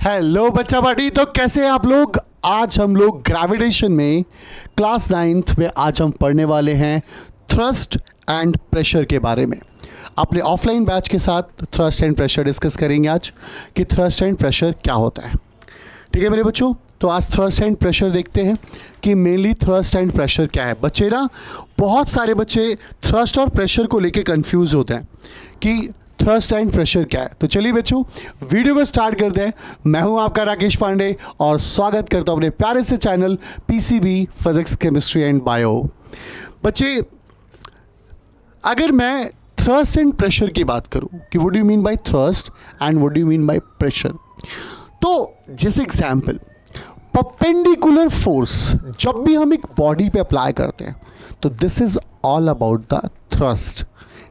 Hello बच्चा party. तो कैसे हैं आप लोग। आज हम लोग ग्रेविटेशन में क्लास 9th में आज हम पढ़ने वाले हैं थ्रस्ट एंड प्रेशर के बारे में। अपने ऑफलाइन बैच के साथ थ्रस्ट एंड प्रेशर डिस्कस करेंगे आज कि थ्रस्ट एंड प्रेशर क्या होता है। ठीक है मेरे बच्चों, तो आज थ्रस्ट एंड प्रेशर देखते हैं कि मेनली थ्रस्ट एंड प्रेशर क्या है। बच्चे ना, बहुत सारे बच्चे थ्रस्ट और प्रेशर को लेके कंफ्यूज होते हैं कि थ्रस्ट एंड प्रेशर क्या है। तो चलिए बच्चों, वीडियो को स्टार्ट करते हैं। मैं हूं आपका राकेश पांडे और स्वागत करता हूं अपने प्यारे से channel PCB physics chemistry and bio. बच्चे, अगर मैं थ्रस्ट एंड प्रेशर की बात करूं कि what do you mean by thrust and what do you mean by pressure, तो जैसे एग्जांपल परपेंडिकुलर फोर्स जब भी हम एक बॉडी पे अप्लाई करते हैं तो this is all about the thrust.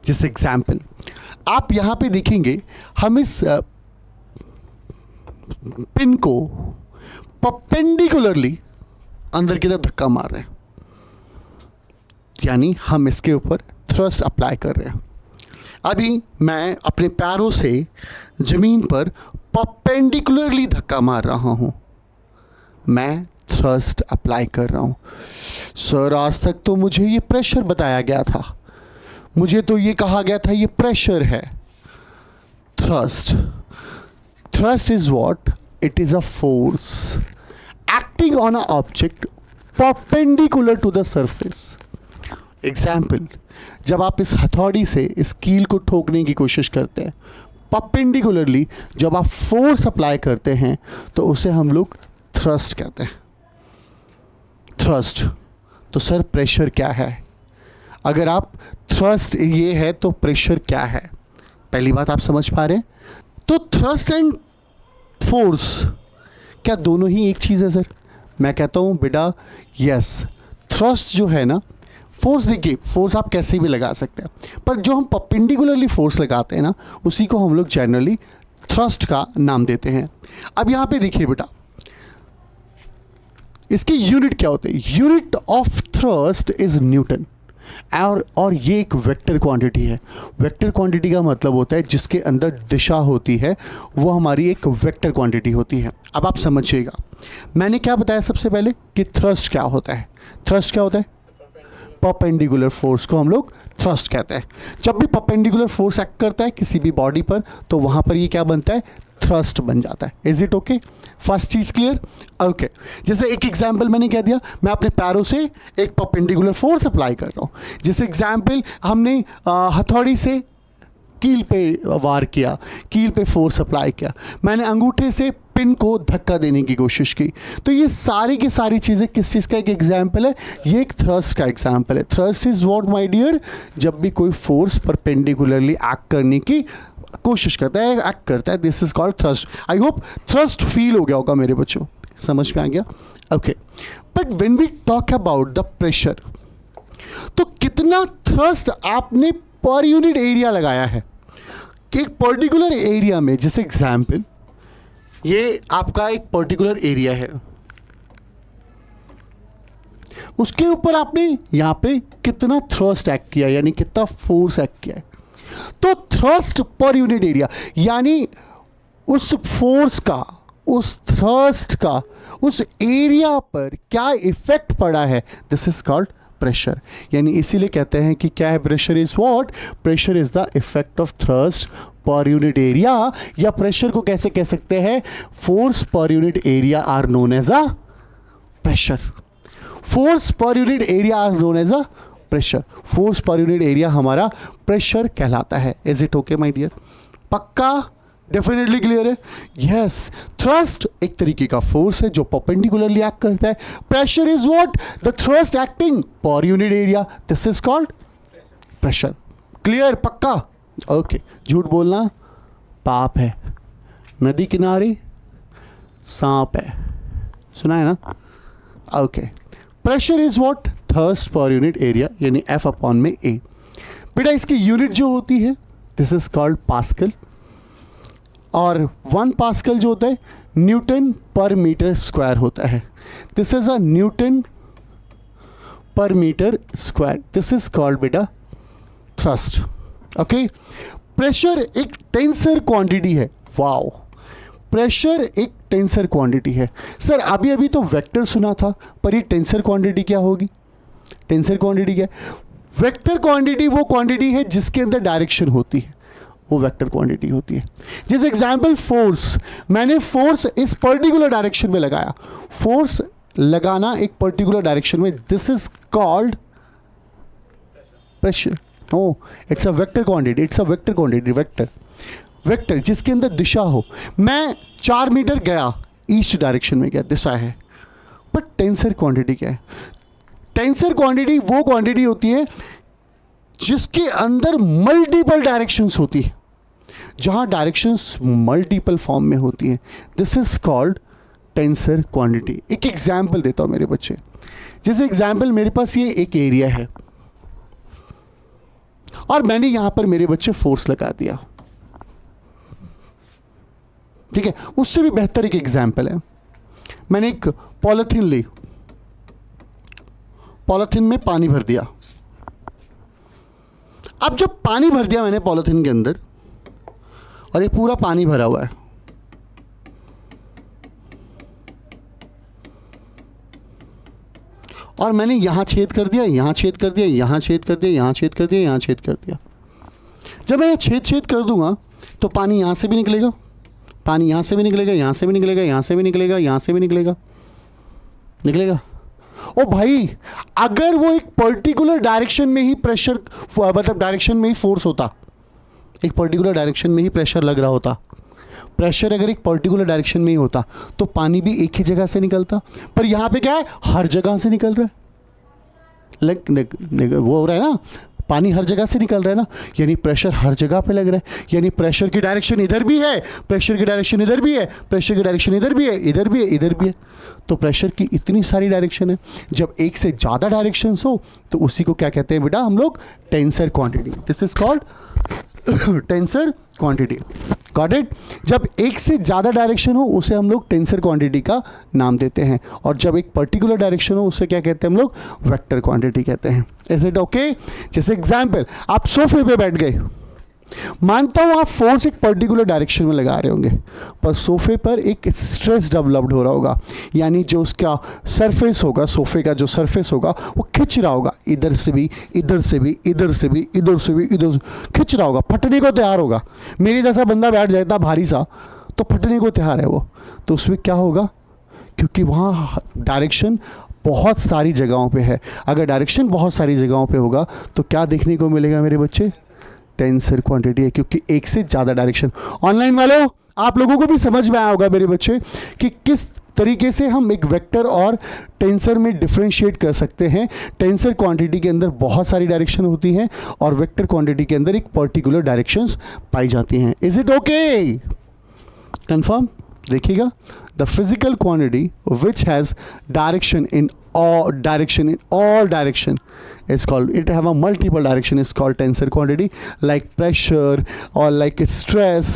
जैसे एग्जांपल आप यहां पे देखेंगे, हम इस पिन को परपेंडिकुलरली अंदर की तरफ धक्का मार रहे हैं, यानी हम इसके ऊपर थ्रस्ट अप्लाई कर रहे हैं। अभी मैं अपने पैरों से जमीन पर परपेंडिकुलरली धक्का मार रहा हूं, मैं थ्रस्ट अप्लाई कर रहा हूं। सर, आज तक तो मुझे ये प्रेशर बताया गया था, मुझे तो ये कहा गया था ये प्रेशर है। Thrust is what? It is a force acting on a object perpendicular to the surface. Example, जब आप इस हथौड़ी से इस कील को ठोकने की कोशिश करते हैं परपेंडिकुलरली, जब आप फोर्स अप्लाई करते हैं तो उसे हम लोग थ्रस्ट कहते हैं। थ्रस्ट। तो सर प्रेशर क्या है? अगर आप थ्रस्ट ये है तो प्रेशर क्या है, पहली बात आप समझ पा रहे हैं? तो थ्रस्ट एंड फोर्स क्या दोनों ही एक चीज़ है सर? मैं कहता हूँ बेटा यस। थ्रस्ट जो है ना, फोर्स, देखिए फोर्स आप कैसे भी लगा सकते हैं, पर जो हम परपेंडिकुलरली फोर्स लगाते हैं ना, उसी को हम लोग जनरली थ्रस्ट का नाम देते हैं। अब यहाँ पे देखिए बेटा, इसकी यूनिट क्या होती है? Unit of thrust is Newton. और ये एक वेक्टर क्वांटिटी है। वेक्टर क्वांटिटी का मतलब होता है जिसके अंदर दिशा होती है, वो हमारी एक वेक्टर क्वांटिटी होती है। अब आप समझिएगा, मैंने क्या बताया सबसे पहले कि थ्रस्ट क्या होता है। थ्रस्ट क्या होता है? परपेंडिकुलर फोर्स को हम लोग थ्रस्ट कहते हैं। जब भी परपेंडिकुलर फोर्स एक्ट करता है किसी भी बॉडी पर, तो वहाँ पर ये क्या बनता है? थ्रस्ट बन जाता है। Is it okay? फर्स्ट चीज क्लियर? ओके। जैसे एक एग्जांपल मैंने क्या दिया, मैं अपने पैरों से एक परपेंडिकुलर फोर्स अप्लाई कर रहा हूँ। जैसे एग्जांपल हमने हथौड़ी से कील पे वार किया, कील पे फोर्स अप्लाई किया, मैंने अंगूठे से पिन को धक्का देने की कोशिश की। तो ये सारी की सारी चीज़ें किस चीज़ का एक एग्जाम्पल है? ये एक थ्रस्ट का एग्जाम्पल है। Thrust is what my dear? जब भी कोई फोर्स परपेंडिकुलरली एक्ट करने की कोशिश करता है, एक्ट करता है, this is called thrust. I hope thrust feel हो गया होगा मेरे बच्चों, समझ में आ गया? Okay. But when we talk about the pressure, तो कितना थ्रस्ट आपने पर यूनिट एरिया लगाया है कि एक पर्टिकुलर एरिया में, जैसे एग्जाम्पल ये आपका एक पर्टिकुलर एरिया है, उसके ऊपर आपने यहां पे कितना थ्रस्ट एक्ट किया, यानी कितना फोर्स एक्ट किया है। तो थ्रस्ट पर यूनिट एरिया, यानी उस फोर्स का, उस थ्रस्ट का उस एरिया पर क्या इफेक्ट पड़ा है, दिस इज कॉल्ड प्रेशर। यानी इसीलिए कहते हैं कि क्या है? Pressure is what? Pressure is the effect of thrust per unit area, या प्रेशर को कैसे कह सकते हैं? Force per unit area are known as a pressure. Force per unit area are known as a pressure. Force per unit area हमारा pressure कहलाता है। Is it okay my dear? पक्का? डेफिनेटली क्लियर है? यस। थ्रस्ट एक तरीके का force है जो परपेंडिकुलरली एक्ट करता है। Pressure is what? The thrust acting पर unit area, this is called pressure. Clear? पक्का? ओके। झूठ बोलना पाप है, नदी किनारे सांप है, सुना है ना? Okay. Pressure is what? Thrust per unit area, यानी F अपॉन में A। बेटा इसकी यूनिट जो होती है दिस इज कॉल्ड पास्कल, और 1 पास्कल जो होता है न्यूटन पर मीटर स्क्वायर होता है। This is a newton per metre square, this is called बेटा थ्रस्ट। ओके। प्रेशर एक टेंसर क्वांटिटी है। वाओ, प्रेशर एक टेंसर क्वांटिटी है। सर अभी अभी तो वेक्टर सुना था, पर ये टेंसर क्वांटिटी क्या होगी? टेंसर क्वांटिटी क्या है? वेक्टर क्वांटिटी वो क्वांटिटी है जिसके अंदर डायरेक्शन होती है, वो वेक्टर क्वांटिटी होती है। जैसे एग्जांपल फोर्स, मैंने फोर्स इस पर्टिकुलर डायरेक्शन में लगाया, फोर्स लगाना एक पर्टिकुलर डायरेक्शन में, this is called pressure. No, it's a vector quantity, it's a vector quantity, vector जिसके अंदर दिशा हो। मैं 4 मीटर गया, ईस्ट डायरेक्शन में गया, दिशा है। बट टेंसर क्वांटिटी क्या है? टेंसर क्वांटिटी वो क्वांटिटी होती है जिसके अंदर मल्टीपल डायरेक्शंस होती है, जहां डायरेक्शंस मल्टीपल फॉर्म में होती हैं, this is called tensor quantity. एक एग्जाम्पल देता हूं मेरे बच्चे। जैसे एग्जाम्पल, मेरे पास ये एक एरिया है और मैंने यहां पर मेरे बच्चे फोर्स लगा दिया, ठीक है। उससे भी बेहतर एक एग्जाम्पल है, मैंने एक पॉलिथीन ली, पॉलिथीन में पानी भर दिया। अब जब पानी भर दिया मैंने पॉलिथीन के अंदर, और ये पूरा पानी भरा हुआ है, और मैंने यहां छेद कर दिया, यहां छेद कर दिया, यहां छेद कर दिया, यहां छेद कर दिया, यहां छेद कर दिया। जब मैं छेद कर दूंगा तो पानी यहां से भी निकलेगा, पानी यहां से भी निकलेगा, यहां से भी निकलेगा, यहां से भी निकलेगा, यहां से भी निकलेगा, निकलेगा। ओ भाई, अगर वो एक पर्टिकुलर डायरेक्शन में ही प्रेशर, मतलब डायरेक्शन में ही फोर्स होता, एक पर्टिकुलर डायरेक्शन में ही प्रेशर लग रहा होता, प्रेशर अगर एक पर्टिकुलर डायरेक्शन में ही होता तो पानी भी एक ही जगह से निकलता। पर यहां पे क्या है, हर जगह से निकल रहा है, वो हो रहा है ना, पानी हर जगह से निकल रहा है ना, यानी प्रेशर हर जगह पे लग रहा है। यानी प्रेशर की डायरेक्शन इधर भी है, प्रेशर की डायरेक्शन इधर भी है, प्रेशर की डायरेक्शन इधर भी है, इधर भी है, इधर भी है। तो प्रेशर की इतनी सारी डायरेक्शन है। जब एक से ज़्यादा डायरेक्शंस हो तो उसी को क्या कहते हैं बेटा हम लोग? Tensor quantity. This is called tensor quantity. Got it? जब एक से ज़्यादा डायरेक्शन हो उसे हम लोग टेंसर क्वांटिटी का नाम देते हैं, और जब एक पर्टिकुलर डायरेक्शन हो उसे क्या कहते हैं हम लोग? वेक्टर क्वांटिटी कहते हैं। Is it okay? जैसे एग्जाम्पल, आप सोफे पे बैठ गए, मानता हूं आप फोर्स एक पर्टिकुलर डायरेक्शन में लगा रहे होंगे, पर सोफे पर एक स्ट्रेस डेवलप्ड हो रहा होगा, यानी जो उसका सरफेस होगा, सोफे का जो सरफेस होगा वो खिंच रहा होगा, इधर से भी, इधर से भी, इधर से भी, इधर से भी, इधर से खिंच रहा होगा, फटने को तैयार होगा। मेरे जैसा बंदा बैठ जाता भारी सा तो फटने को तैयार है वो। तो उसमें क्या होगा? क्योंकि वहाँ डायरेक्शन बहुत सारी जगहों पे है। अगर डायरेक्शन बहुत सारी जगहों पे होगा तो क्या देखने को मिलेगा मेरे बच्चे? टेंसर क्वांटिटी है, क्योंकि एक से ज़्यादा डायरेक्शन। ऑनलाइन वालों, आप लोगों को भी समझ में आया होगा मेरे बच्चे कि किस तरीके से हम एक वेक्टर और टेंसर में डिफरेंशिएट कर सकते हैं। टेंसर क्वांटिटी के अंदर बहुत सारी डायरेक्शन होती हैं और वेक्टर क्वांटिटी के अंदर एक पर्टिकुलर डायरेक्शंस पाई जाती हैं। Is it okay? कंफर्म? देखिएगा, the physical quantity which has direction in all direction is called, it have a multiple direction, is called tensor quantity, like pressure or like stress।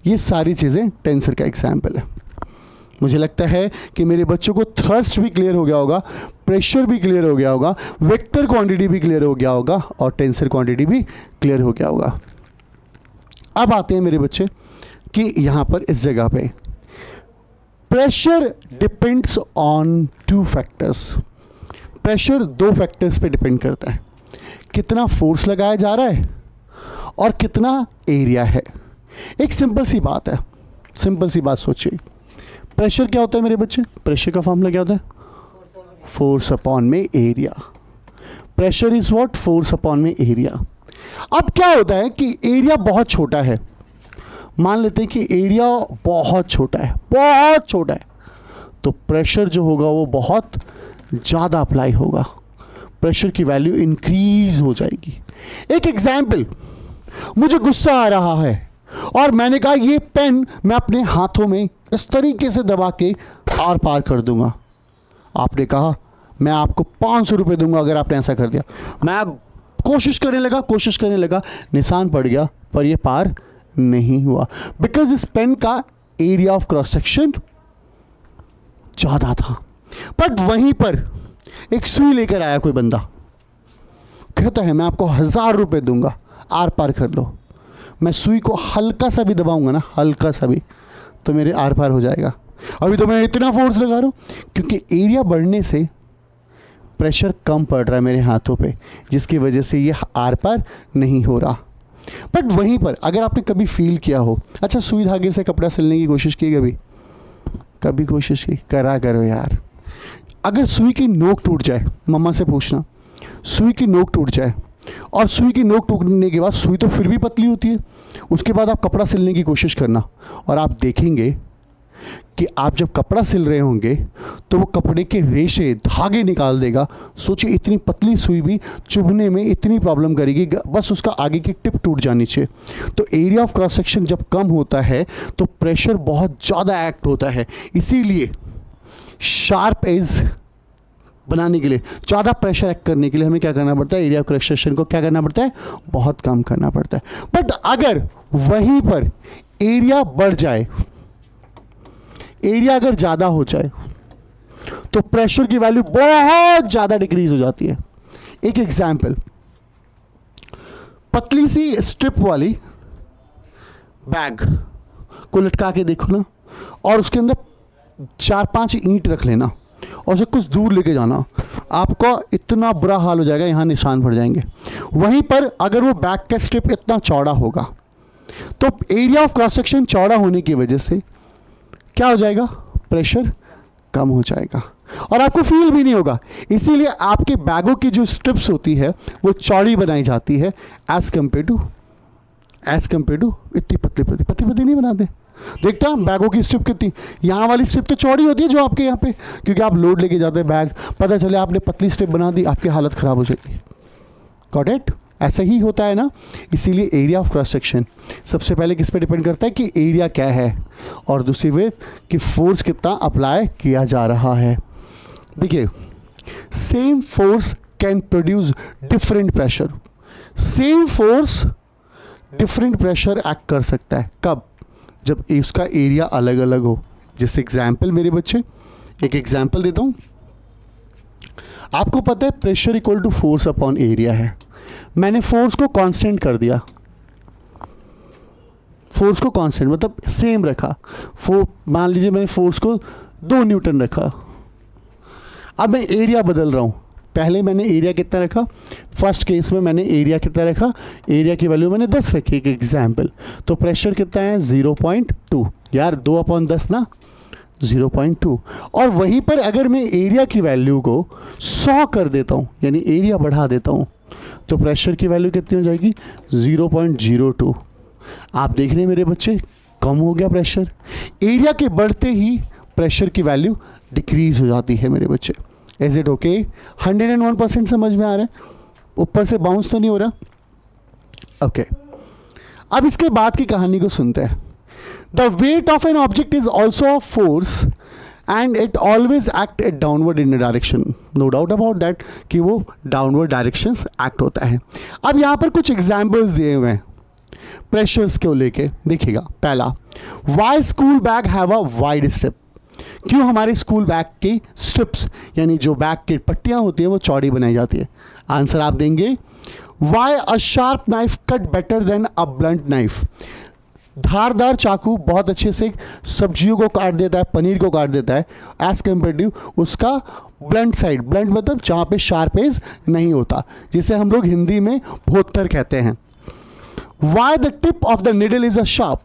ये सारी चीज़ें tensor का example है। मुझे लगता है कि मेरे बच्चों को थ्रस्ट भी क्लियर हो गया होगा, प्रेशर भी क्लियर हो गया होगा, वेक्टर क्वांटिटी भी क्लियर हो गया होगा और टेंसर क्वांटिटी भी क्लियर हो गया होगा। अब आते हैं मेरे बच्चे कि यहाँ पर इस जगह पे pressure depends on 2 factors. Pressure 2 factors पे डिपेंड करता है, कितना फोर्स लगाया जा रहा है और कितना एरिया है। एक सिंपल सी बात है, सिंपल सी बात सोचिए, प्रेशर क्या होता है मेरे बच्चे? प्रेशर का फॉर्मूला क्या होता है? फोर्स अपॉन में area. Pressure is what? Force upon में एरिया। अब क्या होता है कि एरिया बहुत छोटा है, मान लेते हैं कि एरिया बहुत छोटा है, बहुत छोटा है, तो प्रेशर जो होगा वो बहुत ज़्यादा अप्लाई होगा, प्रेशर की वैल्यू इंक्रीज हो जाएगी। एक एग्जाम्पल, मुझे गुस्सा आ रहा है और मैंने कहा ये पेन मैं अपने हाथों में इस तरीके से दबा के आर पार कर दूंगा। आपने कहा मैं आपको 500 रुपये दूंगा अगर आपने ऐसा कर दिया। मैं कोशिश करने लगा, निशान पड़ गया पर ये पार नहीं हुआ, बिकॉज इस पेन का एरिया ऑफ क्रॉस सेक्शन ज़्यादा था। बट वहीं पर एक सुई लेकर आया कोई बंदा, कहता है मैं आपको 1000 रुपये दूंगा, आर पार कर लो। मैं सुई को हल्का सा भी दबाऊंगा ना, हल्का सा भी, तो मेरे आर पार हो जाएगा। अभी तो मैं इतना फोर्स लगा रहा हूँ क्योंकि एरिया बढ़ने से प्रेशर कम पड़ रहा है मेरे हाथों पे, जिसकी वजह से ये आर पार नहीं हो रहा। बट वहीं पर अगर आपने कभी फील किया हो, अच्छा सुई धागे से कपड़ा सिलने की कोशिश की कभी कोशिश की? करा करो यार। अगर सुई की नोक टूट जाए, मम्मा से पूछना, सुई की नोक टूट जाए और सुई की नोक टूटने के बाद सुई तो फिर भी पतली होती है, उसके बाद आप कपड़ा सिलने की कोशिश करना और आप देखेंगे कि आप जब कपड़ा सिल रहे होंगे तो वो कपड़े के रेशे धागे निकाल देगा। सोचिए इतनी पतली सुई भी चुभने में इतनी प्रॉब्लम करेगी, बस उसका आगे की टिप टूट जानी चाहिए। तो एरिया ऑफ क्रॉस सेक्शन जब कम होता है तो प्रेशर बहुत ज़्यादा एक्ट होता है। इसीलिए शार्प एज बनाने के लिए, ज़्यादा प्रेशर एक्ट करने के लिए हमें क्या करना पड़ता है? एरिया ऑफ क्रॉस सेक्शन को क्या करना पड़ता है? बहुत कम करना पड़ता है। बट अगर वहीं पर एरिया बढ़ जाए, एरिया अगर ज़्यादा हो जाए तो प्रेशर की वैल्यू बहुत ज़्यादा डिक्रीज हो जाती है। एक एग्जाम्पल, पतली सी स्ट्रिप वाली बैग को लटका के देखो ना, और उसके अंदर 4-5 ईंट रख लेना और उसे कुछ दूर लेके जाना, आपका इतना बुरा हाल हो जाएगा, यहाँ निशान पड़ जाएंगे। वहीं पर अगर वो बैग का स्ट्रिप इतना चौड़ा होगा तो एरिया ऑफ क्रॉस सेक्शन चौड़ा होने की वजह से क्या हो जाएगा? प्रेशर कम हो जाएगा और आपको फील भी नहीं होगा। इसीलिए आपके बैगों की जो स्ट्रिप्स होती है वो चौड़ी बनाई जाती है एज कंपेयर टू इतनी पतली नहीं बनाते। देखते हैं बैगों की स्ट्रिप कितनी, यहाँ वाली स्ट्रिप तो चौड़ी होती है जो आपके यहाँ पे, क्योंकि आप लोड लेके जाते हैं बैग, पता चले आपने पतली स्ट्रिप बना दी, आपकी हालत ख़राब हो जाएगी। Got it? ऐसा ही होता है ना। इसीलिए एरिया ऑफ क्रॉस सेक्शन सबसे पहले किस पे डिपेंड करता है कि एरिया क्या है, और दूसरी वे कि फोर्स कितना अप्लाई किया जा रहा है। देखिए, same force can produce different pressure. Same force different pressure act कर सकता है। कब? जब उसका एरिया अलग अलग हो। जैसे एग्जाम्पल मेरे बच्चे, एक एग्जाम्पल देता हूँ। आपको पता है pressure equal to force upon area है। मैंने फोर्स को कांस्टेंट कर दिया, फोर्स को कांस्टेंट मतलब सेम रखा। मान लीजिए मैंने फोर्स को 2 न्यूटन रखा। अब मैं एरिया बदल रहा हूँ। पहले मैंने एरिया कितना रखा? फर्स्ट केस में मैंने एरिया कितना रखा? एरिया की वैल्यू मैंने 10 रखी, एक एग्जाम्पल। तो प्रेशर कितना है? 0.2। यार 2/10 ना, 0.2। और वहीं पर अगर मैं एरिया की वैल्यू को 100 कर देता हूँ, यानी एरिया बढ़ा देता हूँ, तो प्रेशर की वैल्यू कितनी हो जाएगी? 0.02। आप देख रहे हैं मेरे बच्चे, कम हो गया प्रेशर। एरिया के बढ़ते ही प्रेशर की वैल्यू डिक्रीज हो जाती है मेरे बच्चे। Is it okay? 101% समझ में आ रहा है? ऊपर से बाउंस तो नहीं हो रहा? ओके। अब इसके बाद की कहानी को सुनते हैं। The weight of an object is also a force and it always act at downward in direction. No doubt about that कि वो डाउनवर्ड डायरेक्शंस एक्ट होता है। अब यहाँ पर कुछ एग्जाम्पल्स दिए हुए हैं प्रेशर्स को लेके। देखिएगा, पहला, why school bag have a wide strip. क्यों हमारे स्कूल बैग की स्ट्रिप्स यानी जो बैग की पट्टियाँ होती हैं वो चौड़ी बनाई जाती है? आंसर आप देंगे, why a sharp knife cut better than a blunt knife. धारदार चाकू बहुत अच्छे से सब्जियों को काट देता है, पनीर को काट देता है, एज कम्पेरेटिव उसका ब्लंट साइड, ब्लंट मतलब जहाँ पे शार्प एज नहीं होता, जिसे हम लोग हिंदी में भोत्तर कहते हैं। Why the tip of the needle is a sharp.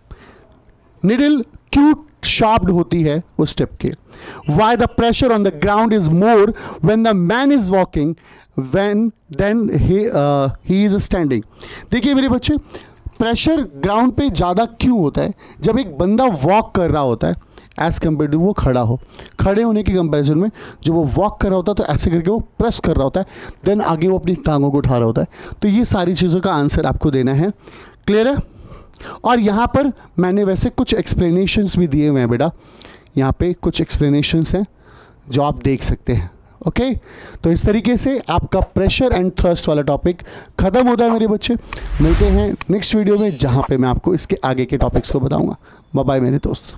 Needle क्यों शार्प्ड होती है उस टिप के? Why the pressure on the ground is more when the man is walking then he is standing. देखिए मेरे बच्चे, प्रेशर ग्राउंड पे ज़्यादा क्यों होता है? जब एक बंदा वॉक कर रहा होता है एज कम्पेयर टू वो खड़ा हो। खड़े होने की कंपैरिजन में जो वो वॉक कर रहा होता है तो ऐसे करके वो प्रेस कर रहा होता है, देन आगे वो अपनी टांगों को उठा रहा होता है। तो ये सारी चीज़ों का आंसर आपको देना है। क्लियर है? और यहाँ पर मैंने वैसे कुछ एक्सप्लेनेशंस भी दिए हुए हैं बेटा, यहाँ पे कुछ एक्सप्लेनेशंस हैं जो आप देख सकते हैं। ओके, तो इस तरीके से आपका प्रेशर एंड थ्रस्ट वाला टॉपिक खत्म होता है मेरे बच्चे। मिलते हैं नेक्स्ट वीडियो में जहाँ पे मैं आपको इसके आगे के टॉपिक्स को बताऊँगा। बाय बाय मेरे दोस्त।